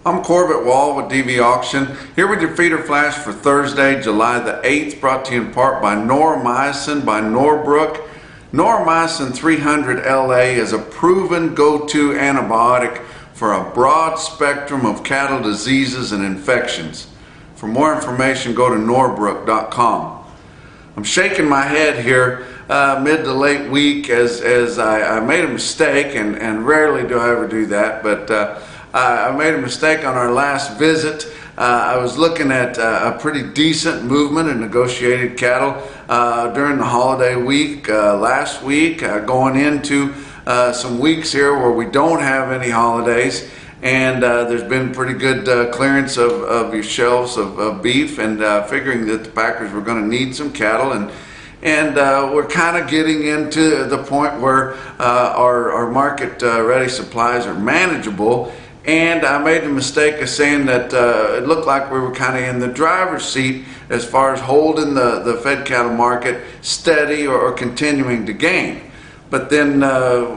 I'm Corbett Wall with DV Auction, here with your feeder flash for Thursday, July the 8th, brought to you in part by Noromycin by Norbrook. Noromycin 300 LA is a proven go-to antibiotic for a broad spectrum of cattle diseases and infections. For more information, go to norbrook.com. I'm shaking my head here mid to late week as I made a mistake, and rarely do I ever do that, but I made a mistake on our last visit. I was looking at a pretty decent movement in negotiated cattle during the holiday week last week, going into some weeks here where we don't have any holidays, and there's been pretty good clearance of your shelves of beef, and figuring that the packers were going to need some cattle, and we're kind of getting into the point where our market ready supplies are manageable. And I made the mistake of saying that it looked like we were kind of in the driver's seat as far as holding the fed cattle market steady or continuing to gain. But then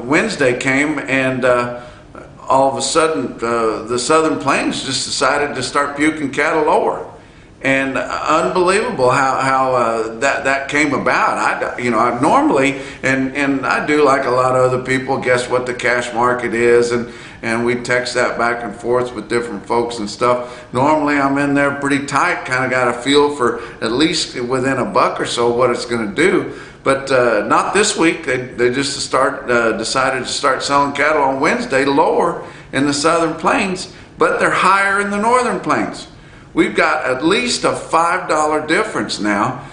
Wednesday came, and all of a sudden the Southern Plains just decided to start puking cattle lower. And unbelievable how that came about. I normally, and I do, like a lot of other people, guess what the cash market is, and we text that back and forth with different folks and stuff. Normally I'm in there pretty tight, kind of got a feel for at least within a buck or so what it's going to do. But not this week. They just decided to start selling cattle on Wednesday lower in the Southern Plains, but they're higher in the Northern Plains. We've got at least a $5 difference now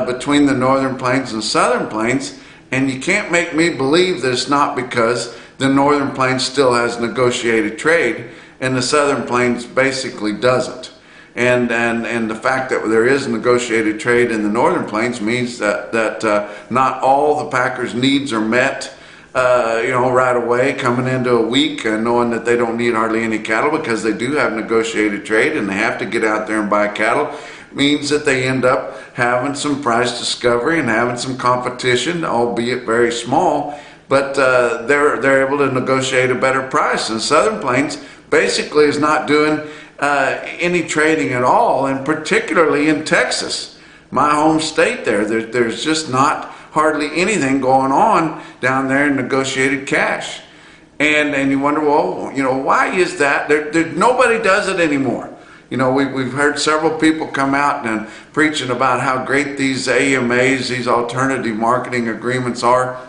between the Northern Plains and Southern Plains, and you can't make me believe that it's not because the Northern Plains still has negotiated trade and the Southern Plains basically doesn't. And the fact that there is negotiated trade in the Northern Plains means that not all the packers' needs are met right away, coming into a week, knowing that they don't need hardly any cattle because they do have negotiated trade and they have to get out there and buy cattle, means that they end up having some price discovery and having some competition, albeit very small, but they're able to negotiate a better price. And Southern Plains basically is not doing any trading at all, and particularly in Texas, my home state. There's just not hardly anything going on down there in negotiated cash. And you wonder, well, why is that? Nobody does it anymore. We've heard several people come out and preaching about how great these AMAs, these alternative marketing agreements are,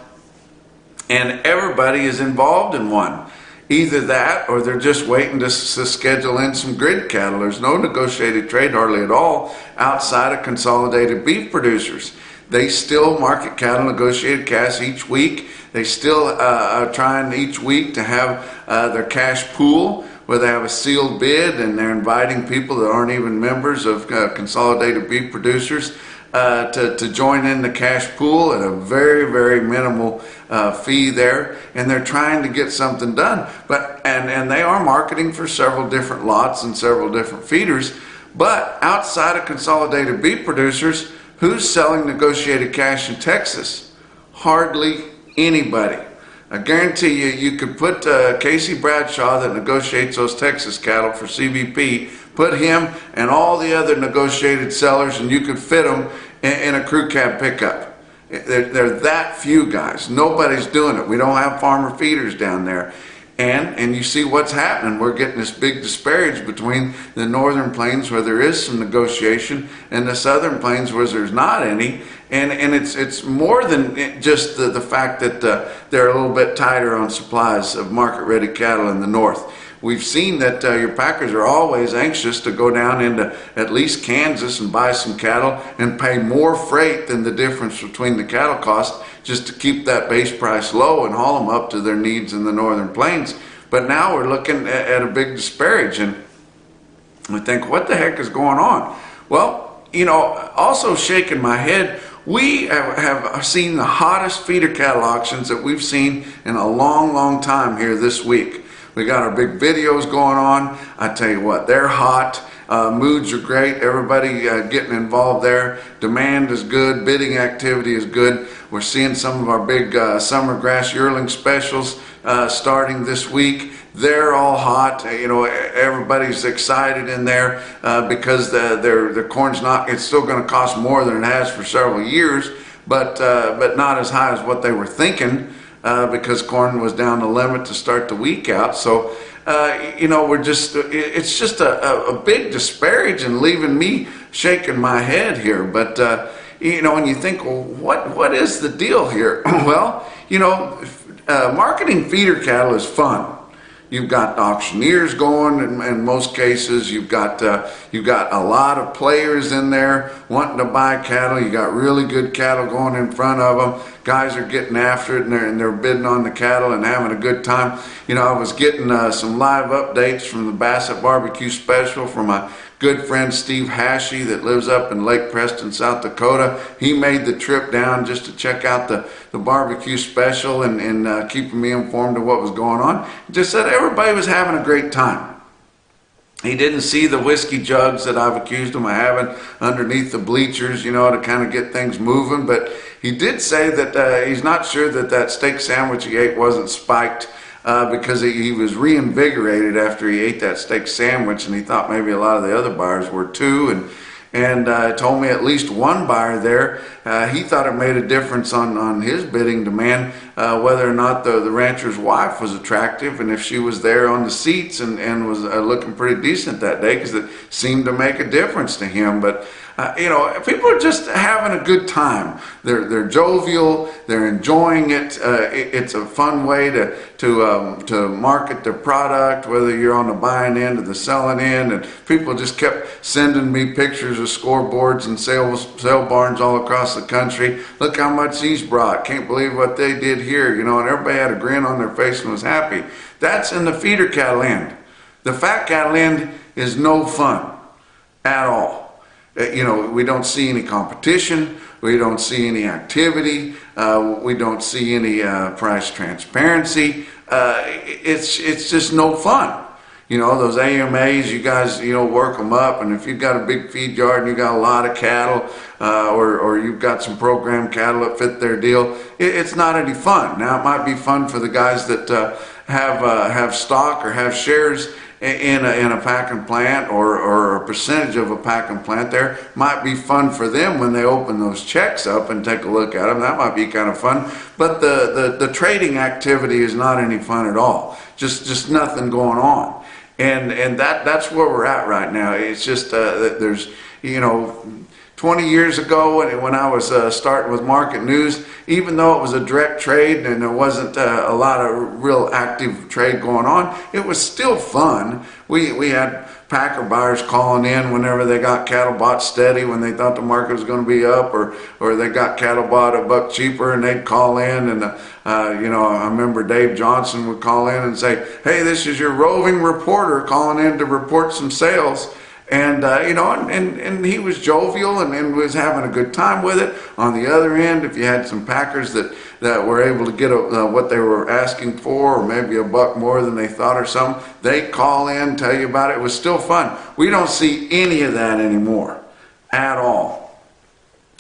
and everybody is involved in one. Either that, or they're just waiting to schedule in some grid cattle. There's no negotiated trade hardly at all outside of consolidated beef producers. They still market cattle negotiated cash each week. They still are trying each week to have their cash pool where they have a sealed bid, and they're inviting people that aren't even members of consolidated beef producers to join in the cash pool at a very, very minimal fee there, and they're trying to get something done. And they are marketing for several different lots and several different feeders, but outside of consolidated beef producers, who's selling negotiated cash in Texas? Hardly anybody. I guarantee you could put Casey Bradshaw, that negotiates those Texas cattle for CBP, put him and all the other negotiated sellers, and you could fit them in a crew cab pickup. They're that few guys. Nobody's doing it. We don't have farmer feeders down there. And you see what's happening. We're getting this big disparage between the Northern Plains, where there is some negotiation, and the Southern Plains, where there's not any. And it's more than just the fact that they're a little bit tighter on supplies of market-ready cattle in the North. We've seen that your packers are always anxious to go down into at least Kansas and buy some cattle and pay more freight than the difference between the cattle cost, just to keep that base price low and haul them up to their needs in the Northern Plains. But now we're looking at a big disparage, and we think, what the heck is going on? Well, also shaking my head, we have seen the hottest feeder cattle auctions that we've seen in a long, long time here this week. We got our big videos going on. I tell you what, they're hot. Moods are great. Everybody getting involved there. Demand is good. Bidding activity is good. We're seeing some of our big summer grass yearling specials starting this week. They're all hot. You know, everybody's excited in there because their corn's it's still going to cost more than it has for several years, but not as high as what they were thinking because corn was down the limit to start the week out. So, you know, it's just a big disparage and leaving me shaking my head here. But, you know, and you think, well, what is the deal here? Well, you know, marketing feeder cattle is fun. You've got auctioneers going in most cases. You've got a lot of players in there wanting to buy cattle. You got really good cattle going in front of them. Guys are getting after it and they're bidding on the cattle and having a good time. You know, I was getting some live updates from the Bassett Barbecue Special from my good friend Steve Hashey that lives up in Lake Preston, South Dakota. He made the trip down just to check out the barbecue special and keeping me informed of what was going on. Just said everybody was having a great time. He didn't see the whiskey jugs that I've accused him of having underneath the bleachers, you know, to kind of get things moving. But he did say that he's not sure that steak sandwich he ate wasn't spiked because he was reinvigorated after he ate that steak sandwich, and he thought maybe a lot of the other buyers were too. And told me at least one buyer there, he thought it made a difference on his bidding demand, whether or not the rancher's wife was attractive and if she was there on the seats and was looking pretty decent that day, because it seemed to make a difference to him. But you know, people are just having a good time. They're jovial. They're enjoying it. It's a fun way to market their product, whether you're on the buying end or the selling end. And people just kept sending me pictures of scoreboards and sale barns all across the country. Look how much he's brought. Can't believe what they did here. You know, and everybody had a grin on their face and was happy. That's in the feeder cattle end. The fat cattle end is no fun at all. You know, we don't see any competition. We don't see any activity. We don't see any price transparency. It's just no fun. You know, those AMAs, you guys, you know, work them up. And if you've got a big feed yard and you got a lot of cattle, or you've got some program cattle that fit their deal, it's not any fun. Now, it might be fun for the guys that have stock or have shares in a packing plant or a percentage of a packing plant. There might be fun for them when they open those checks up and take a look at them. That might be kind of fun. But the trading activity is not any fun at all. Just nothing going on. And that's where we're at right now. It's just that there's, you know, 20 years ago when I was starting with Market News, even though it was a direct trade and there wasn't a lot of real active trade going on, it was still fun. We had packer buyers calling in whenever they got cattle bought steady, when they thought the market was going to be up, or they got cattle bought a buck cheaper, and they'd call in. And you know, I remember Dave Johnson would call in and say, "Hey, this is your roving reporter calling in to report some sales." And you know, and he was jovial and was having a good time with it. On the other end, if you had some packers that were able to get what they were asking for, or maybe a buck more than they thought or something, they'd call in, tell you about it. It was still fun. We don't see any of that anymore at all.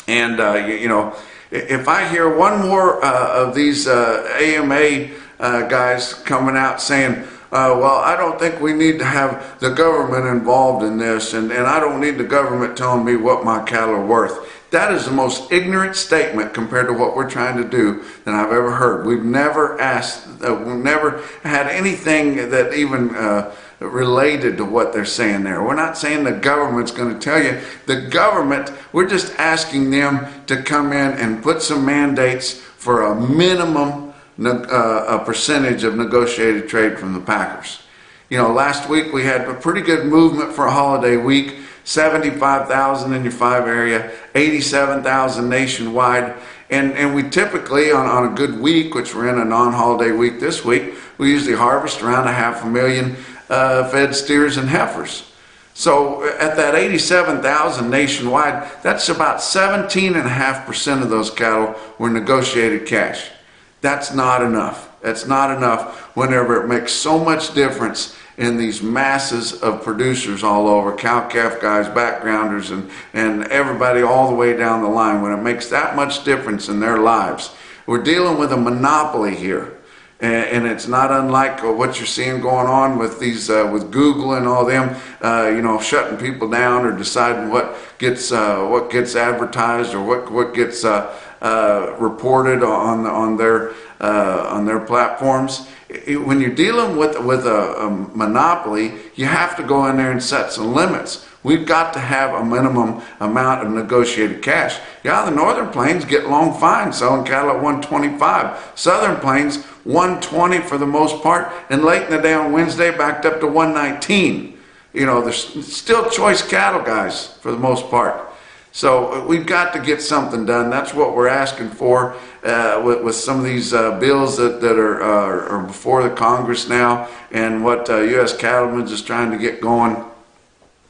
And you know, if I hear one more of these AMA guys coming out saying, well, I don't think we need to have the government involved in this, and I don't need the government telling me what my cattle are worth. That is the most ignorant statement compared to what we're trying to do that I've ever heard. We've never we've never had anything that even related to what they're saying there. We're not saying the government's going to tell you. The government, we're just asking them to come in and put some mandates for a minimum a percentage of negotiated trade from the packers. You know, last week we had a pretty good movement for a holiday week. 75,000 in your 5 area, 87,000 nationwide. And we typically, on a good week, which we're in a non-holiday week this week, we usually harvest around 500,000 fed steers and heifers. So at that 87,000 nationwide, that's about 17.5% of those cattle were negotiated cash. That's not enough. That's not enough whenever it makes so much difference in these masses of producers all over, cow-calf guys, backgrounders, and everybody all the way down the line. When it makes that much difference in their lives, we're dealing with a monopoly here. And it's not unlike what you're seeing going on with these with Google and all them, shutting people down or deciding what gets advertised or what gets reported on their platforms. When you're dealing with a monopoly, you have to go in there and set some limits. We've got to have a minimum amount of negotiated cash. Yeah, the Northern Plains get long fines selling cattle at 125. Southern Plains 120 for the most part, and late in the day on Wednesday backed up to 119. There's still choice cattle, guys, for the most part. So we've got to get something done. That's what we're asking for with some of these bills that are before the Congress now, and what U.S. Cattlemen's is trying to get going.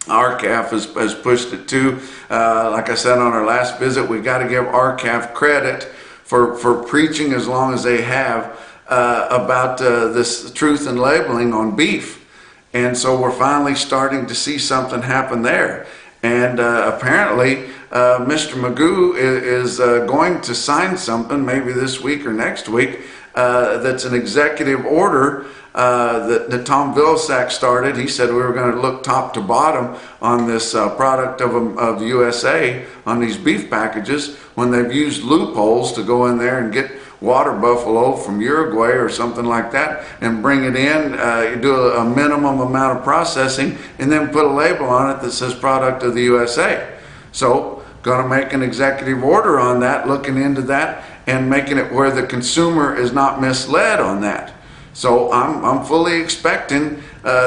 RCAF has pushed it too. Like I said on our last visit, we got to give RCAF credit for preaching as long as they have about this truth in labeling on beef. And so we're finally starting to see something happen there. And apparently Mr. Magoo is going to sign something maybe this week or next week that's an executive order that Tom Vilsack started. He said we were going to look top to bottom on this product of USA on these beef packages when they've used loopholes to go in there and get water buffalo from Uruguay or something like that and bring it in, do a minimum amount of processing, and then put a label on it that says product of the USA. So going to make an executive order on that, looking into that and making it where the consumer is not misled on that. So I'm fully expecting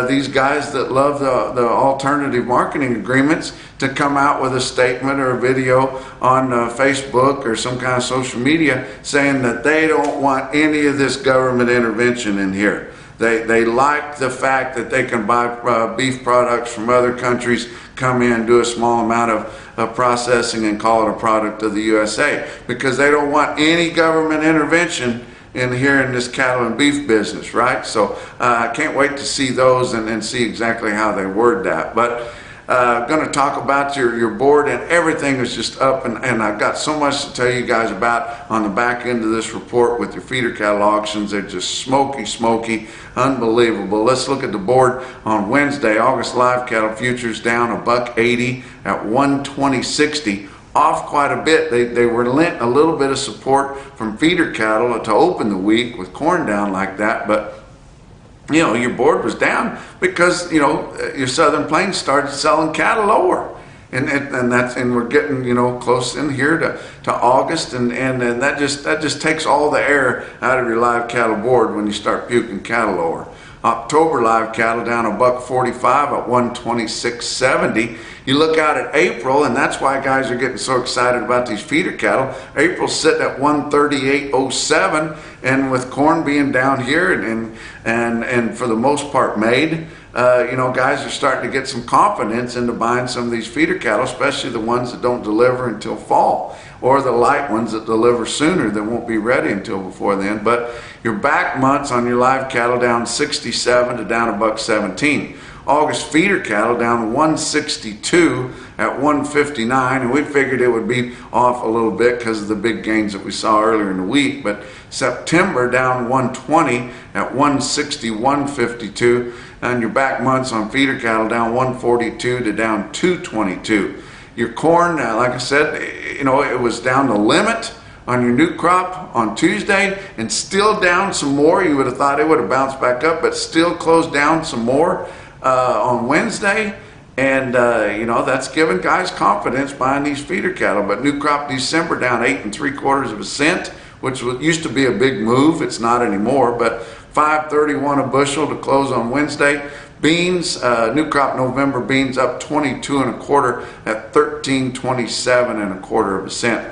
these guys that love the alternative marketing agreements to come out with a statement or a video on Facebook or some kind of social media saying that they don't want any of this government intervention in here. They like the fact that they can buy beef products from other countries, come in, do a small amount of processing and call it a product of the USA, because they don't want any government intervention in here in this cattle and beef business, right? So I can't wait to see those and see exactly how they word that. But going to talk about your board, and everything is just up, and I've got so much to tell you guys about on the back end of this report with your feeder cattle auctions. They're just smoky, unbelievable. Let's look at the board on Wednesday. August live cattle futures down $1.80 at 120.60. Off quite a bit. They were lent a little bit of support from feeder cattle to open the week with corn down like that, but your board was down because your Southern Plains started selling cattle lower, and we're getting close in here to August, and that just takes all the air out of your live cattle board when you start puking cattle lower. October live cattle down $1.45 at 126.70. You look out at April, and that's why guys are getting so excited about these feeder cattle. April's sitting at 138.07, and with corn being down here and for the most part made, guys are starting to get some confidence into buying some of these feeder cattle, especially the ones that don't deliver until fall, or the light ones that deliver sooner that won't be ready until before then. But your back months on your live cattle down 67 to down $1.17. August feeder cattle down 162 at 159, and we figured it would be off a little bit because of the big gains that we saw earlier in the week. But September down 120 at 161.52, and your back months on feeder cattle down 142 to down 222. Your corn, like I said, it was down the limit on your new crop on Tuesday, and still down some more. You would have thought it would have bounced back up, but still closed down some more on Wednesday. And that's giving guys confidence buying these feeder cattle. But new crop December down 8 3/4 cents, which used to be a big move. It's not anymore, but $5.31 a bushel to close on Wednesday. Beans, new crop November beans up 22 1/4 at 13.27 1/4 cents.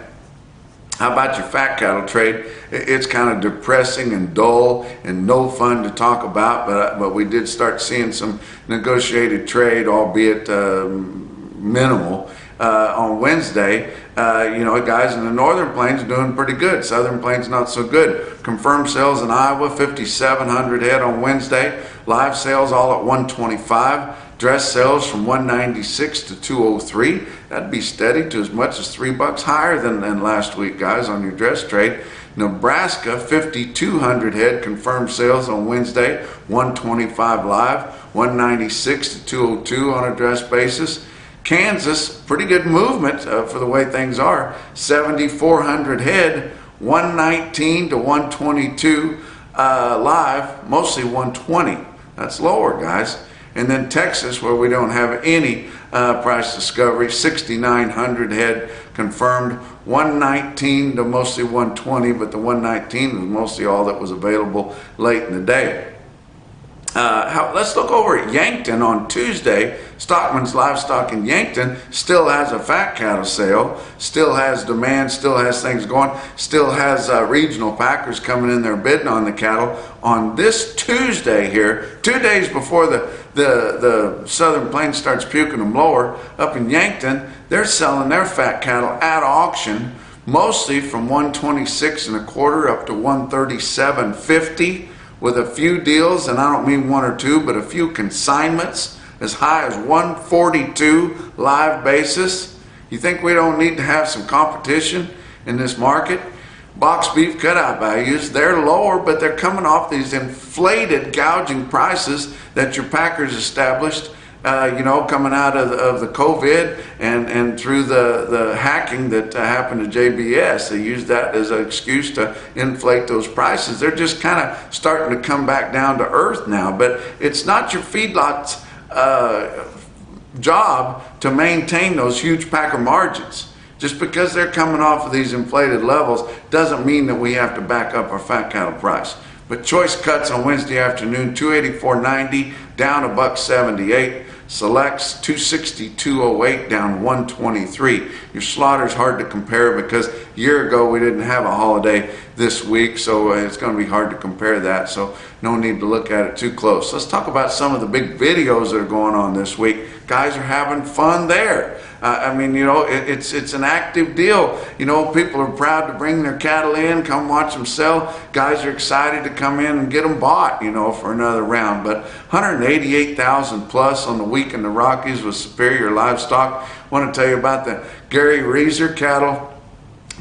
How about your fat cattle trade? It's kind of depressing and dull and no fun to talk about, but we did start seeing some negotiated trade, albeit minimal, on Wednesday. Guys in the Northern Plains doing pretty good. Southern Plains not so good. Confirmed sales in Iowa, 5,700 head on Wednesday. Live sales all at 125. Dress sales from 196 to 203. That'd be steady to as much as $3 higher than last week, guys, on your dress trade. Nebraska, 5,200 head confirmed sales on Wednesday, 125 live, 196 to 202 on a dress basis. Kansas, pretty good movement for the way things are, 7,400 head, 119 to 122 live, mostly 120. That's lower, guys. And then Texas, where we don't have any price discovery, 6,900 head confirmed, 119 to mostly 120, but the 119 was mostly all that was available late in the day. Let's look over at Yankton on Tuesday. Stockman's Livestock in Yankton still has a fat cattle sale, still has demand, still has things going, still has regional packers coming in there bidding on the cattle. On this Tuesday here, 2 days before the Southern Plains starts puking them lower, up in Yankton, they're selling their fat cattle at auction, mostly from 126 1/4 up to 137.50. with a few deals, and I don't mean one or two, but a few consignments as high as 142 live basis. You think we don't need to have some competition in this market? Box beef cutout values, they're lower, but they're coming off these inflated gouging prices that your packers established coming out of the COVID and through the hacking that happened to JBS. They used that as an excuse to inflate those prices. They're just kind of starting to come back down to earth now. But it's not your feedlot's job to maintain those huge packer margins. Just because they're coming off of these inflated levels doesn't mean that we have to back up our fat cattle price. But choice cuts on Wednesday afternoon, 284.90 down $1.78. Selects 262.08 down 123. Your slaughter's hard to compare because a year ago we didn't have a holiday this week, so it's going to be hard to compare that, so no need to look at it too close. Let's talk about some of the big videos that are going on this week. Guys are having fun there. It's an active deal. People are proud to bring their cattle in, come watch them sell. Guys are excited to come in and get them bought, for another round. But 188,000 plus on the week in the Rockies with Superior Livestock. I want to tell you about the Gary Reeser cattle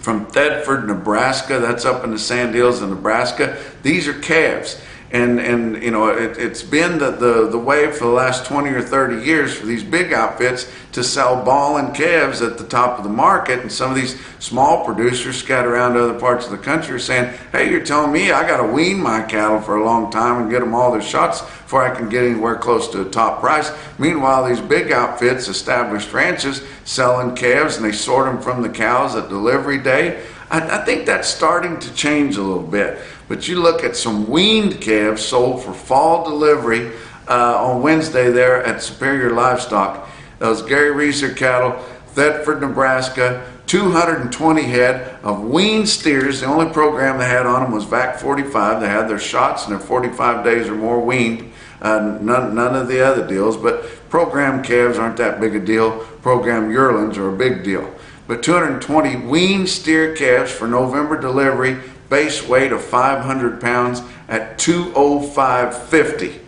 from Thedford, Nebraska. That's up in the Sand Hills of Nebraska. These are calves. And it's been the way for the last 20 or 30 years for these big outfits to sell balling calves at the top of the market, and some of these small producers scattered around to other parts of the country are saying, hey, you're telling me I got to wean my cattle for a long time and get them all their shots before I can get anywhere close to a top price. Meanwhile, these big outfits, established ranches, selling calves, and they sort them from the cows at delivery day. I think that's starting to change a little bit. But you look at some weaned calves sold for fall delivery on Wednesday there at Superior Livestock. Those Gary Reeser cattle, Thedford, Nebraska, 220 head of weaned steers. The only program they had on them was VAC 45. They had their shots and they're 45 days or more weaned. None of the other deals, but program calves aren't that big a deal. Program yearlings are a big deal. But 220 weaned steer calves for November delivery, base weight of 500 pounds at $205.50.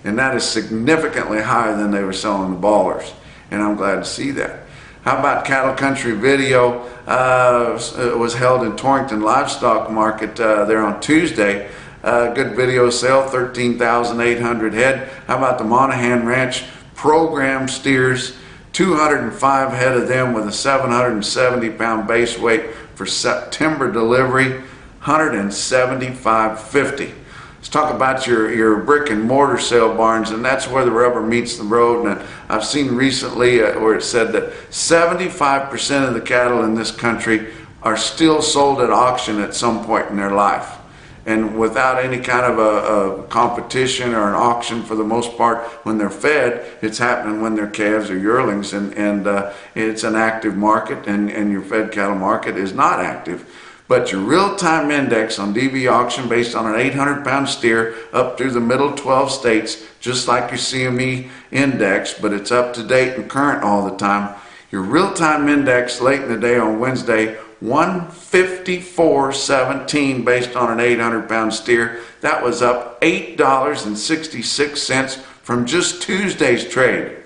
And that is significantly higher than they were selling the ballers. And I'm glad to see that. How about Cattle Country Video? It was held in Torrington Livestock Market there on Tuesday. Good video sale, 13,800 head. How about the Monahan Ranch program steers? 205 head of them with a 770 pound base weight for September delivery, $175.50. Let's talk about your brick and mortar sale barns, and that's where the rubber meets the road. And I've seen recently where it said that 75% of the cattle in this country are still sold at auction at some point in their life. And without any kind of a competition or an auction, for the most part, when they're fed, it's happening when they're calves or yearlings, and it's an active market, and your fed cattle market is not active. But your real-time index on DV auction based on an 800-pound steer up through the middle 12 states, just like your CME index, but it's up to date and current all the time. Your real-time index late in the day on Wednesday, 154.17 based on an 800-pound steer. That was up $8.66 from just Tuesday's trade.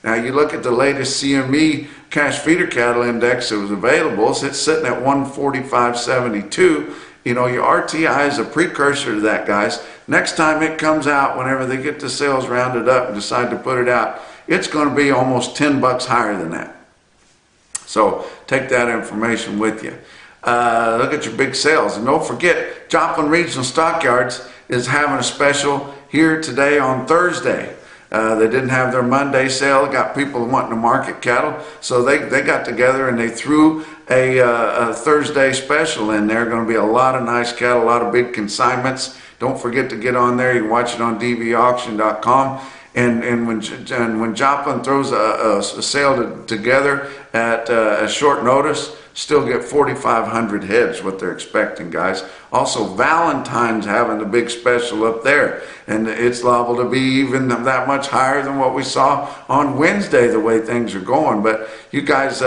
Now you look at the latest CME cash feeder cattle index that was available, so it's sitting at 145.72, You know, your RTI is a precursor to that, guys. Next time it comes out, whenever they get the sales rounded up and decide to put it out, it's going to be almost 10 bucks higher than that. So take that information with you. Look at your big sales. And don't forget, Joplin Regional Stockyards is having a special here today on Thursday. They didn't have their Monday sale. Got people wanting to market cattle, so they got together and they threw a Thursday special in there. Going to be a lot of nice cattle, a lot of big consignments. Don't forget to get on there. You can watch it on dvauction.com. And when Joplin throws a sale together at a short notice, still get 4,500 heads, what they're expecting, guys. Also, Valentine's having a big special up there, and it's liable to be even that much higher than what we saw on Wednesday, the way things are going. But you guys,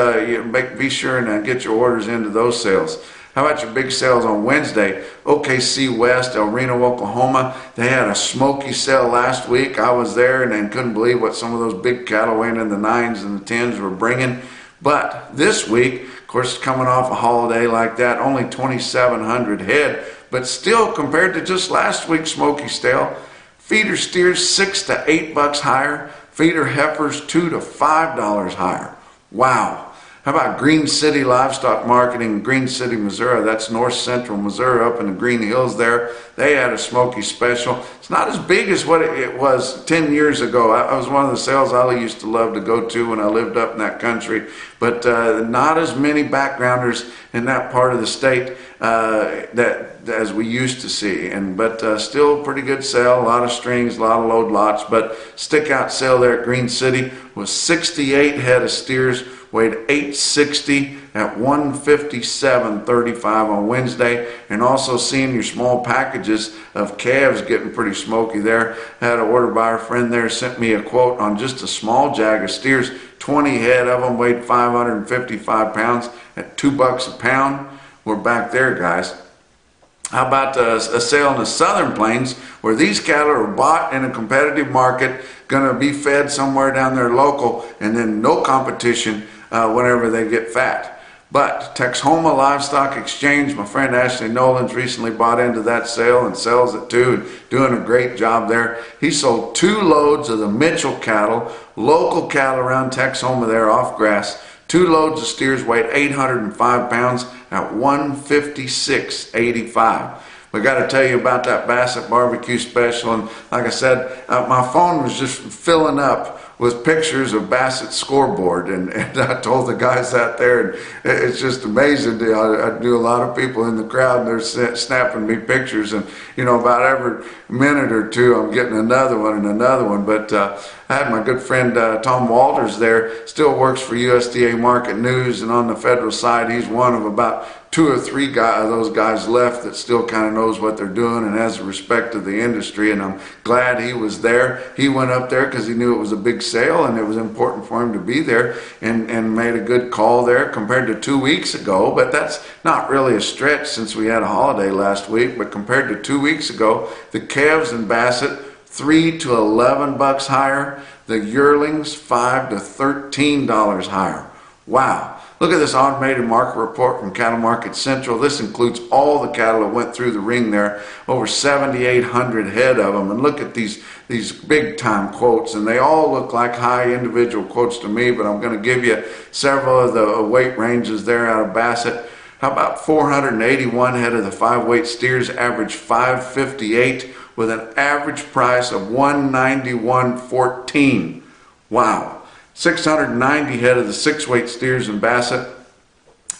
be sure and get your orders into those sales. How about your big sales on Wednesday? OKC West, El Reno, Oklahoma. They had a smoky sale last week. I was there and couldn't believe what some of those big cattle weighing in the 9s and the 10s were bringing. But this week, of course, coming off a holiday like that, only 2,700 head. But still, compared to just last week's smoky sale, feeder steers 6 to 8 bucks higher. Feeder heifers $2 to $5 higher. Wow. How about Green City Livestock Marketing in Green City, Missouri? That's north central Missouri, up in the Green Hills there. They had a smoky special. It's not as big as what it was 10 years ago. I was one of the sales I used to love to go to when I lived up in that country. But not as many backgrounders in that part of the state as we used to see. But still a pretty good sale. A lot of strings, a lot of load lots. But stick out sale there at Green City was 68 head of steers, weighed 860 at 157.35 on Wednesday, and also seeing your small packages of calves getting pretty smoky there. Had an order by our friend there, sent me a quote on just a small jag of steers, 20 head of them, weighed 555 pounds at $2 a pound. We're back there, guys. How about a sale in the Southern Plains where these cattle are bought in a competitive market, going to be fed somewhere down there local, and then no competition whenever they get fat. But Texhoma Livestock Exchange, my friend Ashley Nolan's recently bought into that sale and sells it too, and doing a great job there. He sold 2 loads of the Mitchell cattle, local cattle around Texhoma there off grass. 2 loads of steers weighed 805 pounds at 156.85. We got to tell you about that Bassett barbecue special, and like I said, my phone was just filling up with pictures of Bassett's scoreboard, and I told the guys out there, and it's just amazing. I knew a lot of people in the crowd, and they're snapping me pictures, and you know, about every minute or two I'm getting another one and another one. But I had my good friend Tom Walters there, still works for USDA Market News, and on the federal side he's one of about 2 or 3 of those guys left that still kind of knows what they're doing and has respect to the industry, and I'm glad he was there. He went up there because he knew it was a big sale and it was important for him to be there, and made a good call there compared to 2 weeks ago. But that's not really a stretch since we had a holiday last week. But compared to 2 weeks ago, the calves in Bassett $3 to $11 higher, the yearlings $5 to $13 higher. Wow. Look at this automated market report from Cattle Market Central. This includes all the cattle that went through the ring there, over 7,800 head of them. And look at these big time quotes, and they all look like high individual quotes to me, but I'm going to give you several of the weight ranges there out of Bassett. How about 481 head of the 5-weight steers, average 558 with an average price of 191.14. Wow. 690 head of the 6-weight steers in Bassett,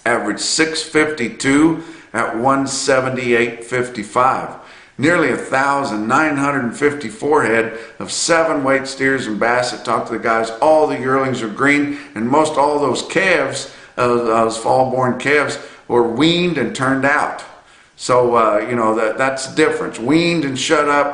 average 652 at 178.55. Nearly 1,954 head of 7-weight steers in Bassett. Talk to the guys, all the yearlings are green, and most all those calves, those fall-born calves, were weaned and turned out. So, you know, that's the difference. Weaned and shut up,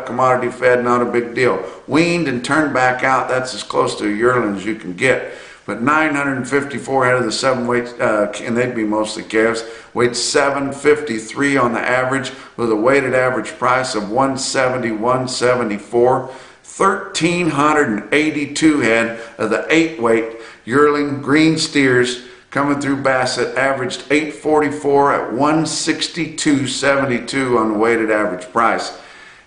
commodity fed, not a big deal. Weaned and turned back out, that's as close to a yearling as you can get. But 954 head of the 7-weight, and they'd be mostly calves, weighed 753 on the average with a weighted average price of 171.74. 1,382 head of the 8-weight yearling green steers coming through Bassett averaged 844 at 162.72 on the weighted average price.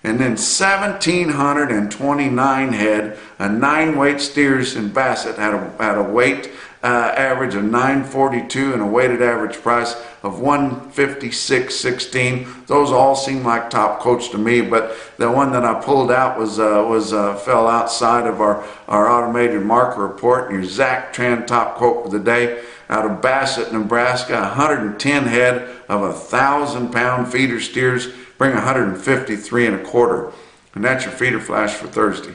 And then 1,729 head of 9-weight steers in Bassett had a weight average of 942 and a weighted average price of 156.16. Those all seem like top coats to me, but the one that I pulled out fell outside of our automated marker report. Your Zach Tran top quote for the day out of Bassett, Nebraska, 110 head of 1,000-pound feeder steers bring 153 1/4. And that's your feeder flash for Thursday.